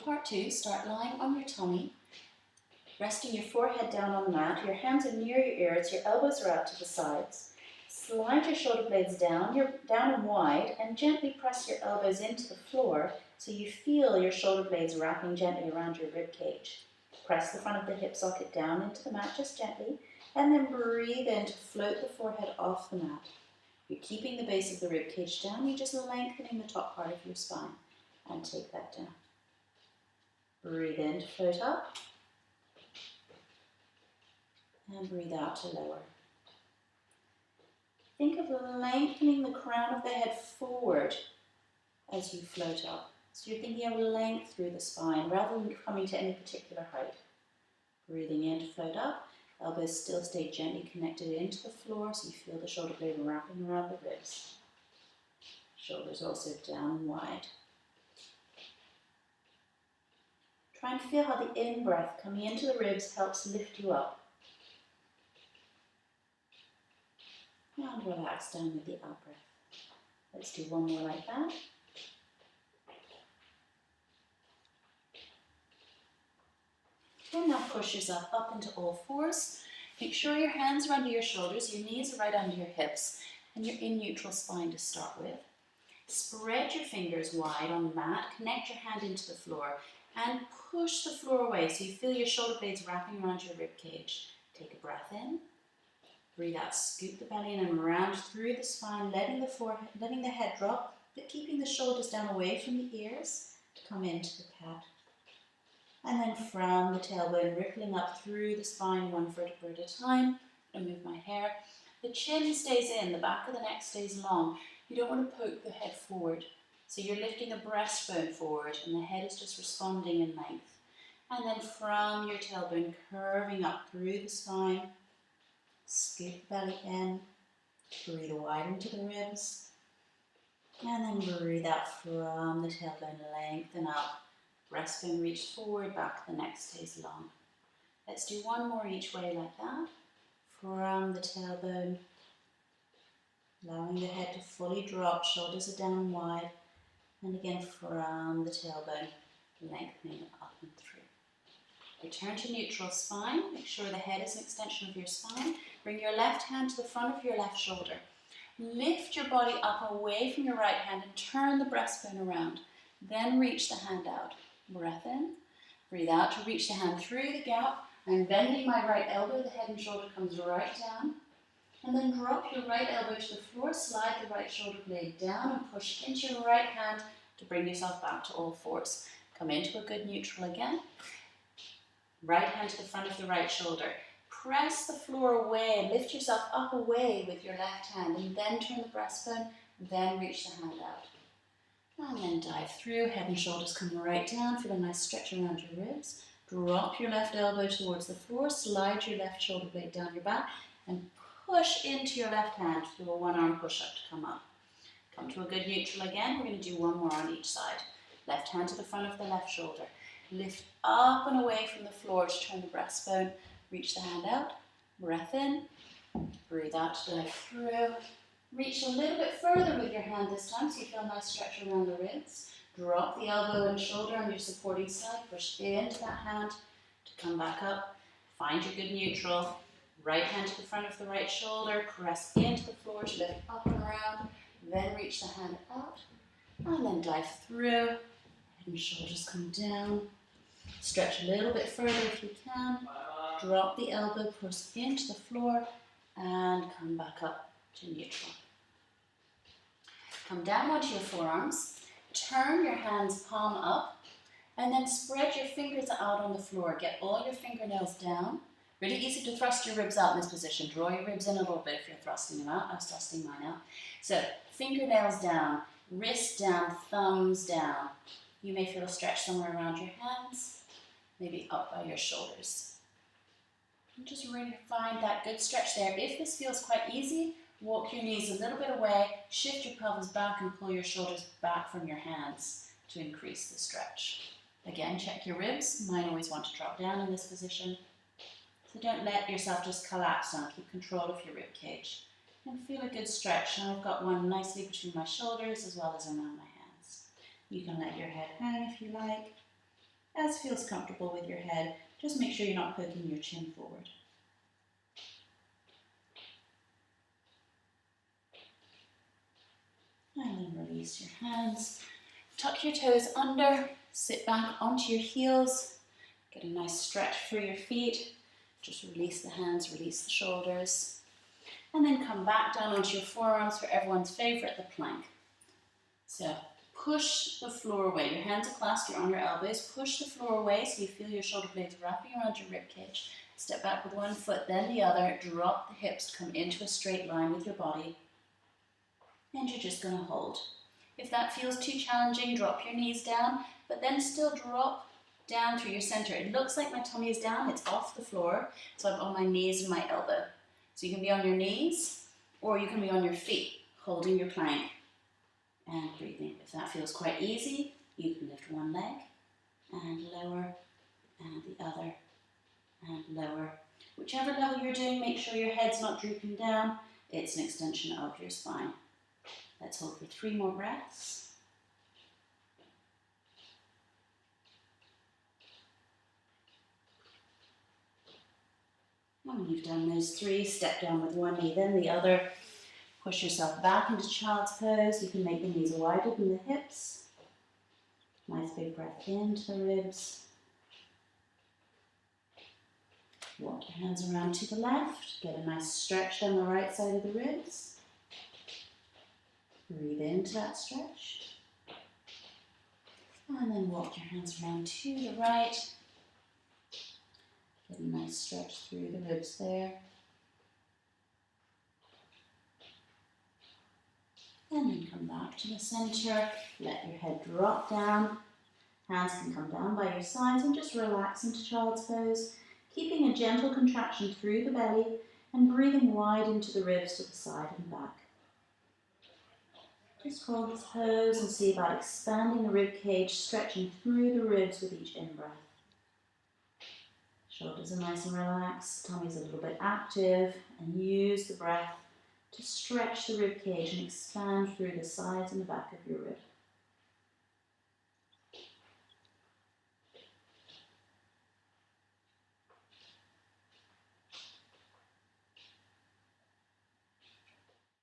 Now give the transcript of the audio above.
part two, start lying on your tummy, resting your forehead down on the mat. Your hands are near your ears, your elbows are out to the sides. Slide your shoulder blades down, down and wide, and gently press your elbows into the floor so you feel your shoulder blades wrapping gently around your rib cage. Press the front of the hip socket down into the mat just gently, and then breathe in to float the forehead off the mat. You're keeping the base of the rib cage down, you're just lengthening the top part of your spine, and take that down. Breathe in to float up, and breathe out to lower. Think of lengthening the crown of the head forward as you float up. So you're thinking of length through the spine rather than coming to any particular height. Breathing in to float up, elbows still stay gently connected into the floor so you feel the shoulder blade wrapping around the ribs. Shoulders also down and wide. Try and feel how the in-breath coming into the ribs helps lift you up. And relax down with the out-breath. Let's do one more like that. And now push yourself up into all fours. Make sure your hands are under your shoulders, your knees are right under your hips, and you're in neutral spine to start with. Spread your fingers wide on the mat, connect your hand into the floor, and push the floor away so you feel your shoulder blades wrapping around your rib cage. Take a breath in. Breathe out, scoop the belly in and round through the spine, letting the head drop, but keeping the shoulders down away from the ears to come into the cat. And then from the tailbone, rippling up through the spine, one vertebra at a time. I move my hair. The chin stays in, the back of the neck stays long. You don't want to poke the head forward. So you're lifting the breastbone forward and the head is just responding in length. And then from your tailbone, curving up through the spine. Scoop the belly in, breathe wide into the ribs, and then breathe out from the tailbone, lengthen up, breastbone reach forward, back, the neck stays long. Let's do one more each way like that, from the tailbone, allowing the head to fully drop, shoulders are down and wide, and again from the tailbone, lengthening up and through. Return to neutral spine. Make sure the head is an extension of your spine. Bring your left hand to the front of your left shoulder. Lift your body up away from your right hand and turn the breastbone around. Then reach the hand out. Breath in. Breathe out to reach the hand through the gap. I'm bending my right elbow. The head and shoulder comes right down. And then drop your right elbow to the floor. Slide the right shoulder blade down and push into your right hand to bring yourself back to all fours. Come into a good neutral again. Right hand to the front of the right shoulder. Press the floor away and lift yourself up away with your left hand and then turn the breastbone, then reach the hand out. And then dive through, head and shoulders come right down, feel a nice stretch around your ribs. Drop your left elbow towards the floor, slide your left shoulder blade down your back and push into your left hand. Do a one-arm push-up to come up. Come to a good neutral again. We're going to do one more on each side. Left hand to the front of the left shoulder. Lift up and away from the floor to turn the breastbone. Reach the hand out. Breath in. Breathe out to dive through. Reach a little bit further with your hand this time so you feel a nice stretch around the ribs. Drop the elbow and shoulder on your supporting side. Push into that hand to come back up. Find your good neutral. Right hand to the front of the right shoulder. Press into the floor to lift up and around. Then reach the hand out. And then dive through. Head and shoulders come down. Stretch a little bit further if you can. Drop the elbow, press into the floor, and come back up to neutral. Come down onto your forearms. Turn your hands palm up, and then spread your fingers out on the floor. Get all your fingernails down. Really easy to thrust your ribs out in this position. Draw your ribs in a little bit if you're thrusting them out. I was thrusting mine out. So, fingernails down, wrists down, thumbs down. You may feel a stretch somewhere around your hands, maybe up by your shoulders. And just really find that good stretch there. If this feels quite easy, walk your knees a little bit away, shift your pelvis back and pull your shoulders back from your hands to increase the stretch. Again, check your ribs. Mine always want to drop down in this position. So don't let yourself just collapse down. Keep control of your rib cage. And feel a good stretch. Now I've got one nicely between my shoulders as well as around my hands. You can let your head hang if you like. as feels comfortable with your head. Just make sure you're not poking your chin forward. And then release your hands. Tuck your toes under, sit back onto your heels. Get a nice stretch through your feet. Just release the hands, release the shoulders. And then come back down onto your forearms for everyone's favorite, the plank. So push the floor away. Your hands are clasped, you're on your elbows. Push the floor away so you feel your shoulder blades wrapping around your rib cage. Step back with one foot, then the other. Drop the hips, come into a straight line with your body. And you're just going to hold. If that feels too challenging, drop your knees down, but then still drop down through your center. It looks like my tummy is down, it's off the floor, so I'm on my knees and my elbow. So you can be on your knees, or you can be on your feet, holding your plank and breathing. If that feels quite easy, you can lift one leg and lower, and the other and lower. Whichever level you're doing, make sure your head's not drooping down. It's an extension of your spine. Let's hold for 3 more breaths. And when you've done those 3, step down with one knee, then the other. Push yourself back into child's pose. You can make the knees wider than the hips. Nice big breath into the ribs. Walk your hands around to the left. Get a nice stretch down the right side of the ribs. Breathe into that stretch. And then walk your hands around to the right. Get a nice stretch through the ribs there. And then come back to the center. Let your head drop down. Hands can come down by your sides and just relax into child's pose, keeping a gentle contraction through the belly and breathing wide into the ribs to the side and back. Just hold this pose and see about expanding the rib cage, stretching through the ribs with each in-breath. Shoulders are nice and relaxed, tummy's a little bit active, and use the breath to stretch the rib cage and expand through the sides and the back of your rib.